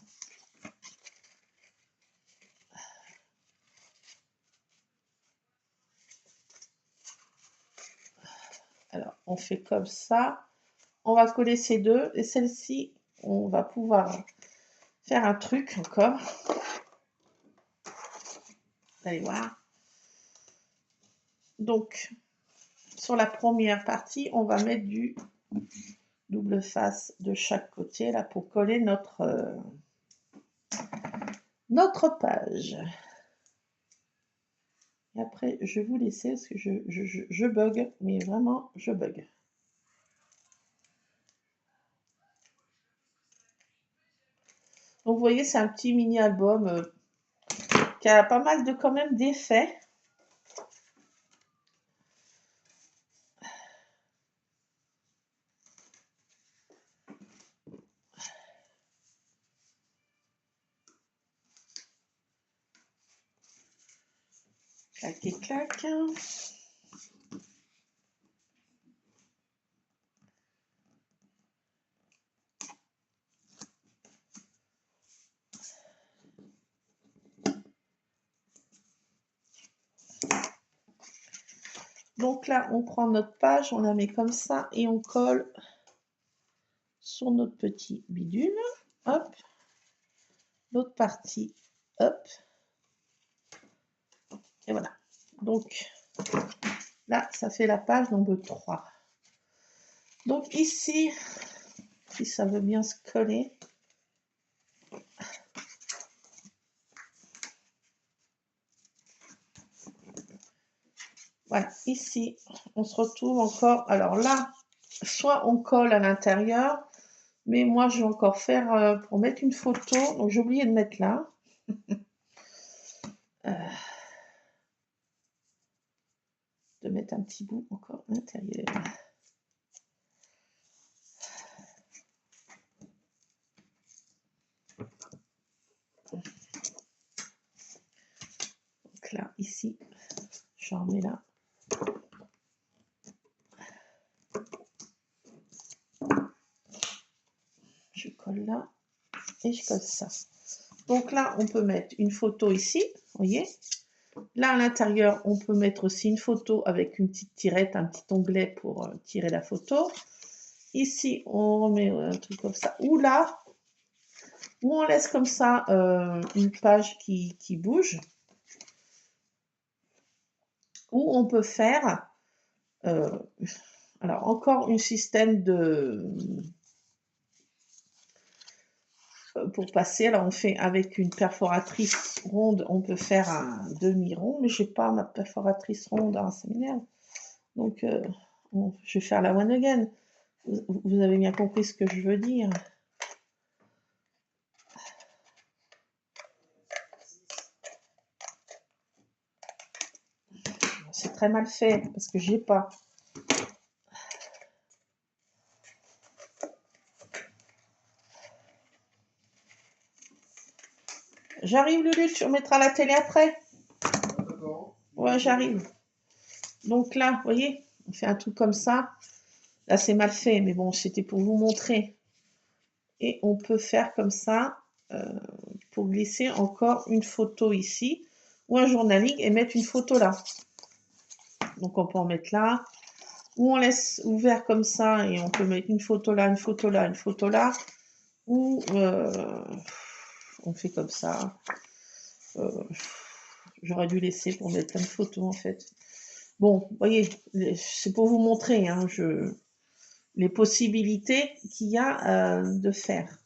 Alors on fait comme ça. On va coller ces deux et celle-ci, on va pouvoir faire un truc encore. Vous allez voir. Donc sur la première partie, on va mettre du double face de chaque côté là pour coller notre page. Et après, je vais vous laisser parce que je bug, mais vraiment, je bug. Donc, vous voyez, c'est un petit mini-album qui a pas mal de quand même d'effets. Clac et clac. Donc là, on prend notre page, on la met comme ça et on colle sur notre petit bidule. Hop. L'autre partie, hop. Et voilà. Donc là, ça fait la page nombre 3. Donc ici, si ça veut bien se coller, voilà, ici, on se retrouve encore. Alors là, soit on colle à l'intérieur, mais moi, je vais encore faire pour mettre une photo. Donc, j'ai oublié de mettre là. De mettre un petit bout encore à l'intérieur. là, ici. J'en remets là. Je colle là et je colle ça. Donc là, on peut mettre une photo ici, vous voyez. Là, à l'intérieur, on peut mettre aussi une photo avec une petite tirette, un petit onglet pour tirer la photo. Ici, on remet un truc comme ça. Ou là, où on laisse comme ça une page qui bouge. Ou on peut faire, alors encore un système de... pour passer, alors on fait avec une perforatrice ronde, on peut faire un demi-rond, mais j'ai pas ma perforatrice ronde, hein, ça m'énerve. Donc, je vais faire la one again. Vous avez bien compris ce que je veux dire. C'est très mal fait, parce que j'ai pas. J'arrive, Lulu, tu remettras la télé après. Ouais, j'arrive. Donc là, vous voyez, on fait un truc comme ça. Là, c'est mal fait, mais bon, c'était pour vous montrer. Et on peut faire comme ça, pour glisser encore une photo ici, ou un journaling, et mettre une photo là. Donc, on peut en mettre là. Ou on laisse ouvert comme ça, et on peut mettre une photo là, une photo là, une photo là. Ou on fait comme ça. J'aurais dû laisser pour mettre plein de photos, en fait. Bon, vous voyez, c'est pour vous montrer, hein, les possibilités qu'il y a de faire.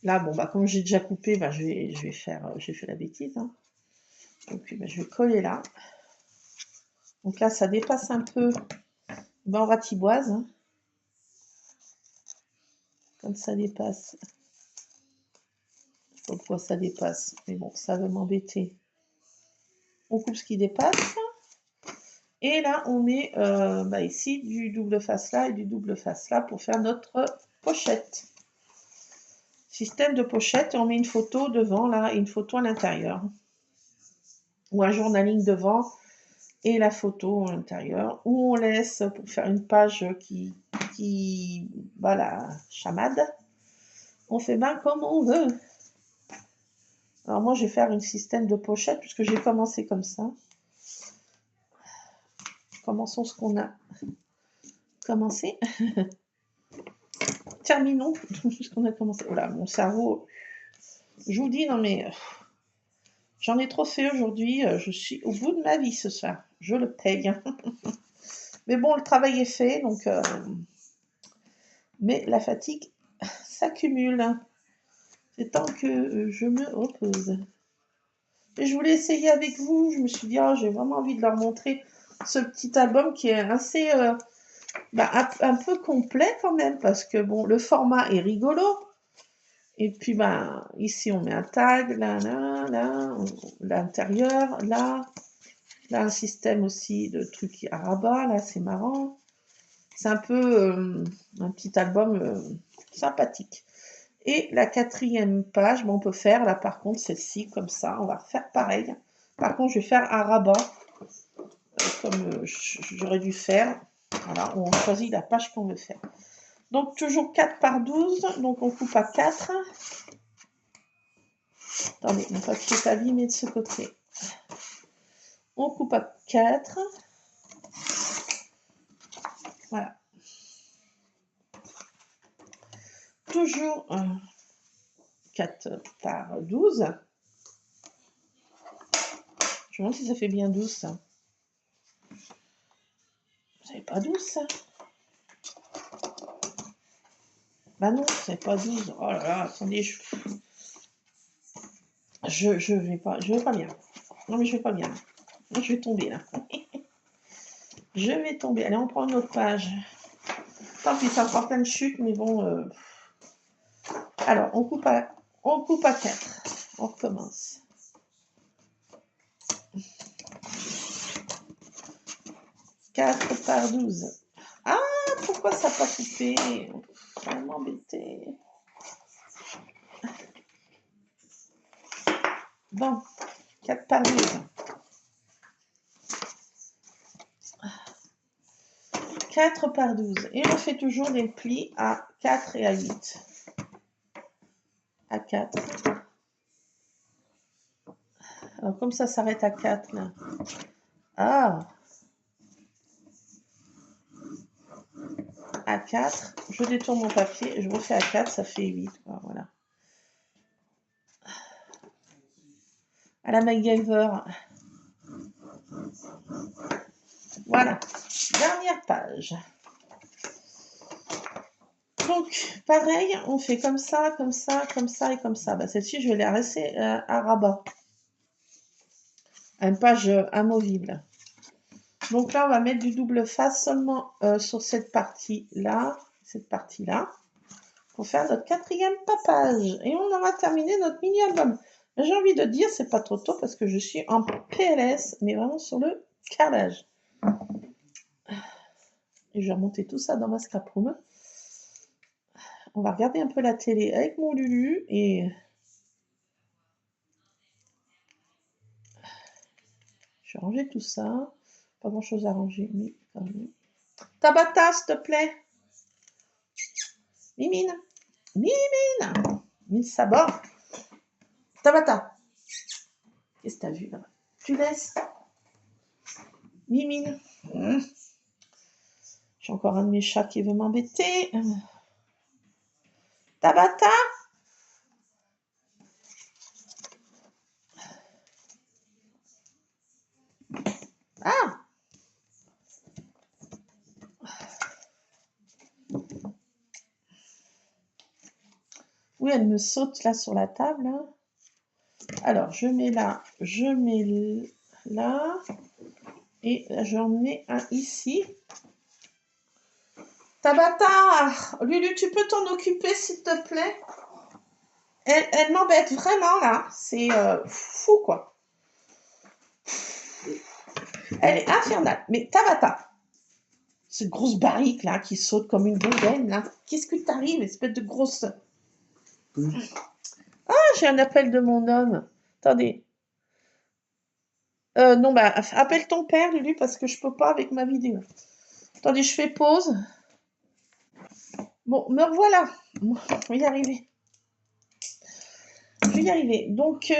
Là, bon, bah, comme j'ai déjà coupé, bah, je vais faire, j'ai fait la bêtise. Hein. Donc, bah, je vais coller là. Donc là, ça dépasse un peu, ben, on ratiboise. Hein. Quand ça dépasse, je sais pas pourquoi ça dépasse, mais bon, ça va m'embêter. On coupe ce qui dépasse. Et là, on met bah, ici du double face là et du double face là pour faire notre pochette. Système de pochette, et on met une photo devant là et une photo à l'intérieur. Ou un journaling devant et la photo à l'intérieur. Ou on laisse pour faire une page qui bah, la chamade. On fait bien comme on veut. Alors moi, je vais faire un système de pochette puisque j'ai commencé comme ça. Commençons ce qu'on a commencé. Terminons ce qu'on a commencé. Voilà, mon cerveau, je vous dis, non mais j'en ai trop fait aujourd'hui. Je suis au bout de ma vie ce soir. Je le paye. Mais bon, le travail est fait, donc... mais la fatigue s'accumule. C'est temps que je me repose. Et je voulais essayer avec vous. Je me suis dit, oh, j'ai vraiment envie de leur montrer ce petit album qui est assez... bah, un peu complet quand même, parce que bon, le format est rigolo. Et puis, ben, ici, on met un tag, là, l'intérieur, là un système aussi de trucs à rabat, là, c'est marrant. C'est un peu un petit album sympathique. Et la quatrième page, bon, on peut faire, là, par contre, celle-ci, comme ça, on va refaire pareil. Par contre, je vais faire un rabat, comme j'aurais dû faire. Voilà, on choisit la page qu'on veut faire. Donc, toujours 4 par 12, donc on coupe à 4. Attendez, mon papier est abîmé de ce côté. On coupe à 4. Voilà. Toujours 4 par 12. Je me demande si ça fait bien 12, ça. Vous savez pas 12, ça? Bah non, c'est pas 12. Oh là là, attendez, je vais pas bien. Non, mais je vais pas bien. Je vais tomber, là. Je vais tomber. Allez, on prend une autre page. Tant pis, ça fera plein de chutes, mais bon... Alors, on coupe à 4. On recommence. « 4 par 12. Ah, pourquoi ça n'a pas coupé? Ça va m'embêter. Bon, 4 par 12. 4 par 12. Et on fait toujours des plis à 4 et à 8. À 4. Alors, comme ça s'arrête à 4, là. Ah! À 4. Je détourne mon papier. Je refais à 4. Ça fait 8. Voilà. À la MacGyver. Voilà. Dernière page. Donc, pareil, on fait comme ça, comme ça, comme ça et comme ça. Bah, celle-ci, je vais la laisser à rabat. Une page amovible. Donc là, on va mettre du double face seulement sur cette partie-là. Cette partie-là. Pour faire notre 4e papage. Et on aura terminé notre mini-album. J'ai envie de dire, c'est pas trop tôt parce que je suis en PLS, mais vraiment sur le carrelage. Et je vais remonter tout ça dans ma scrap room. On va regarder un peu la télé avec mon Lulu et je vais ranger tout ça. Pas grand chose à ranger, mais quand même. Tabata, s'il te plaît. Mimine. Mimine. Mine Sabor. Tabata. Qu'est-ce que t'as vu là? Tu laisses. Mimine. J'ai encore un de mes chats qui veut m'embêter. Tabata. Ah. Oui, elle me saute là sur la table. Hein. Alors, je mets là, je mets là. Et j'en mets un ici. Tabata, Lulu, tu peux t'en occuper, s'il te plaît? Elle m'embête vraiment, là. C'est fou, quoi. Elle est infernale. Mais Tabata, cette grosse barrique, là, qui saute comme une bondaine, là. Qu'est-ce que t'arrives, espèce de grosse... Ah, j'ai un appel de mon homme. Attendez. Non, bah, appelle ton père, Lulu, parce que je peux pas avec ma vidéo. Attendez, je fais pause. Bon, me revoilà. Je vais y arriver. Je vais y arriver. Donc,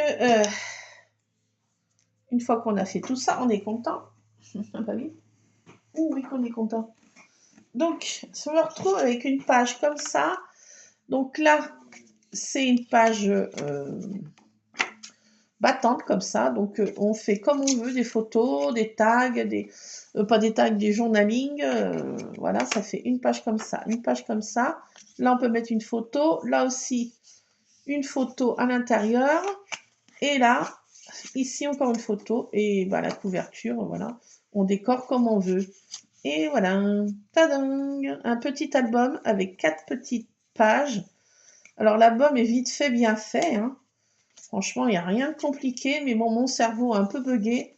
une fois qu'on a fait tout ça, on est content. Ah bah oui. Oh oui qu'on est content. Donc, on se retrouve avec une page comme ça. Donc là, c'est une page battante comme ça. Donc, on fait comme on veut, des photos, des tags, pas des tags, des journaling. Voilà, ça fait une page comme ça, une page comme ça. Là, on peut mettre une photo. Là aussi, une photo à l'intérieur. Et là, ici, encore une photo. Et bah, la couverture, voilà. On décore comme on veut. Et voilà, tadang, un petit album avec 4 petites pages. Alors l'album est vite fait, bien fait. Hein. Franchement, il n'y a rien de compliqué, mais bon, mon cerveau a un peu bugué.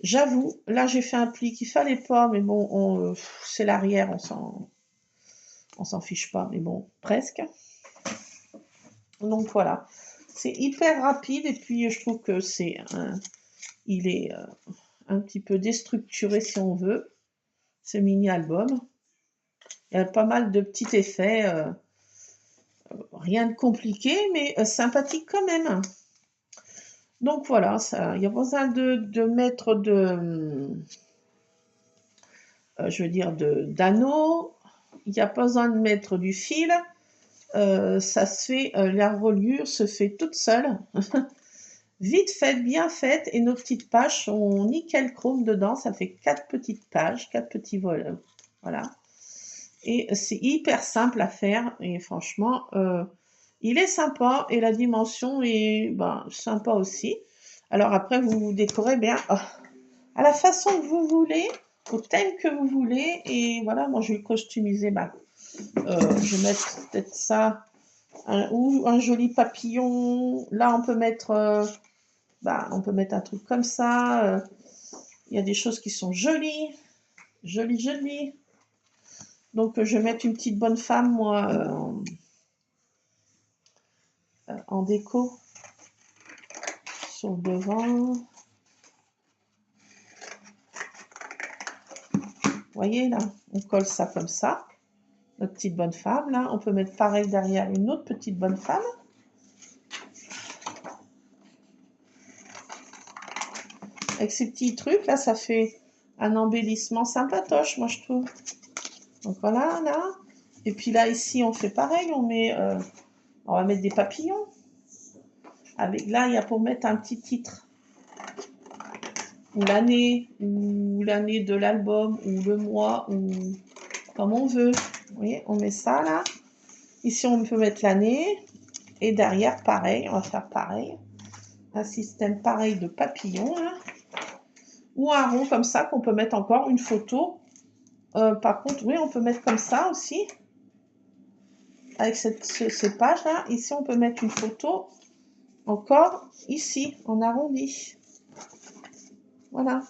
J'avoue, là j'ai fait un pli qu'il fallait pas, mais bon, c'est l'arrière, on s'en fiche pas, mais bon, presque. Donc voilà, c'est hyper rapide et puis je trouve que il est un petit peu déstructuré si on veut, ce mini-album. Il y a pas mal de petits effets, rien de compliqué, mais sympathique quand même. Donc voilà, il y a besoin de mettre je veux dire, d'anneaux. Il n'y a pas besoin de mettre du fil. Ça se fait, la reliure se fait toute seule. Vite faite, bien faite. Et nos petites pages sont nickel chrome dedans. Ça fait 4 petites pages, 4 petits volets. Voilà. Et c'est hyper simple à faire. Et franchement, il est sympa. Et la dimension est sympa aussi. Alors après, vous décorez bien à la façon que vous voulez, au thème que vous voulez. Et voilà, moi je vais customiser. Je vais mettre peut-être ça, ou un joli papillon. Là, on peut mettre un truc comme ça. Il y a des choses qui sont jolies. Jolies, jolies. Donc, je vais mettre une petite bonne femme, moi, en déco sur le devant. Vous voyez là, on colle ça comme ça. Notre petite bonne femme là. On peut mettre pareil derrière une autre petite bonne femme. Avec ces petits trucs là, ça fait un embellissement sympatoche, moi je trouve. Donc voilà, là. Et puis là, ici, on fait pareil. On va mettre des papillons. Avec là, il y a pour mettre un petit titre. Ou l'année de l'album, ou le mois, ou comme on veut. Vous voyez, on met ça là. Ici, on peut mettre l'année. Et derrière, pareil, on va faire pareil. Un système pareil de papillons. Là. Ou un rond comme ça, qu'on peut mettre encore une photo. Par contre, oui, on peut mettre comme ça aussi. Avec ces pages là. Ici, on peut mettre une photo. Encore ici, en arrondi. Voilà.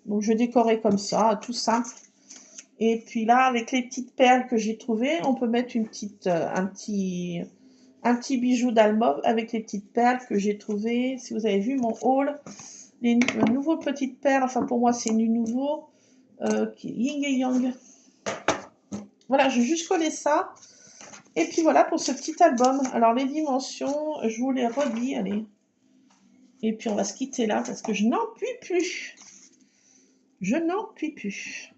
Donc, je vais décorer comme ça, tout simple. Et puis là, avec les petites perles que j'ai trouvées, on peut mettre un petit bijou d'album avec les petites perles que j'ai trouvées. Si vous avez vu mon haul, les nouveaux petites perles, enfin pour moi c'est du nouveau, qui est Yin et Yang. Voilà, je vais juste coller ça. Et puis voilà pour ce petit album. Alors les dimensions, je vous les redis, allez. Et puis on va se quitter là parce que je n'en puis plus. Je n'en puis plus.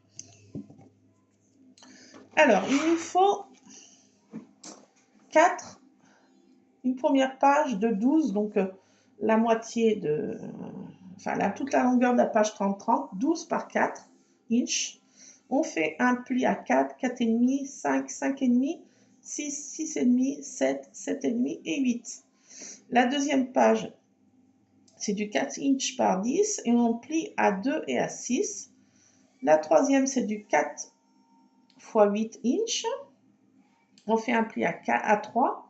Alors, il nous faut 4, une première page de 12, donc la moitié de, enfin toute la longueur de la page 30-30, 12 par 4 inches. On fait un pli à 4, 4,5, 5, 5,5, 6, 6,5, 7, 7,5 et 8. La deuxième page, c'est du 4 inches par 10 et on plie à 2 et à 6. La troisième, c'est du 4 x 8 inches. On fait un pli à 3.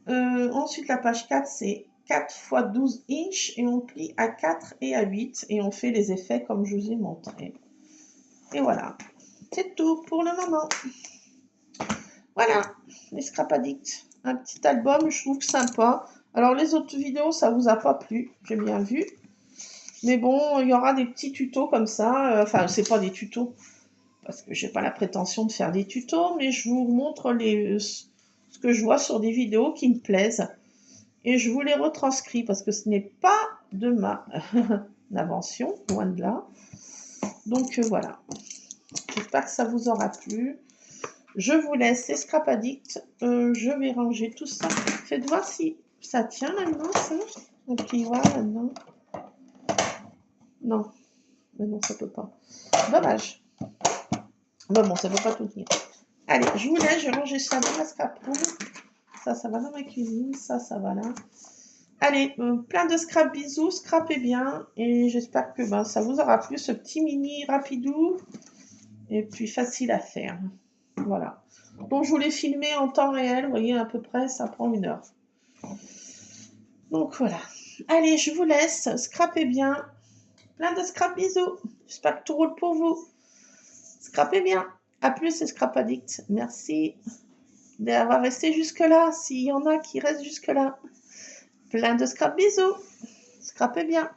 Ensuite, la page 4, c'est 4 x 12 inches et on plie à 4 et à 8 et on fait les effets comme je vous ai montré. Et voilà, c'est tout pour le moment. Voilà, les Scrap Addicts. Un petit album, je trouve sympa. Alors, les autres vidéos, ça vous a pas plu, j'ai bien vu. Mais bon, il y aura des petits tutos comme ça. Enfin, c'est pas des tutos, parce que j'ai pas la prétention de faire des tutos, mais je vous montre ce que je vois sur des vidéos qui me plaisent. Et je vous les retranscris, parce que ce n'est pas de ma invention, loin de là. Donc voilà. J'espère que ça vous aura plu. Je vous laisse les Scrap Addicts. Je vais ranger tout ça. Faites voir si ça tient là-dedans, ça. Un plioir là-dedans. Non. Mais non, ça peut pas. Dommage. Bon, ça peut pas tout tenir. Allez, je vous laisse. Je vais ranger ça dans la scrap room. Ça va dans ma cuisine. Ça va là. Allez, plein de scrap bisous. Scrapez bien. Et j'espère que ça vous aura plu, ce petit mini rapidou. Et puis facile à faire. Voilà. Donc, je vous l'ai filmé en temps réel. Vous voyez, à peu près, ça prend 1 heure. Donc, voilà. Allez, je vous laisse. Scrapez bien. Plein de scrap bisous. J'espère que tout roule pour vous. Scrapez bien. A plus, les Scrap Addicts. Merci d'avoir resté jusque-là. S'il y en a qui restent jusque-là. Plein de scrap bisous. Scrapez bien.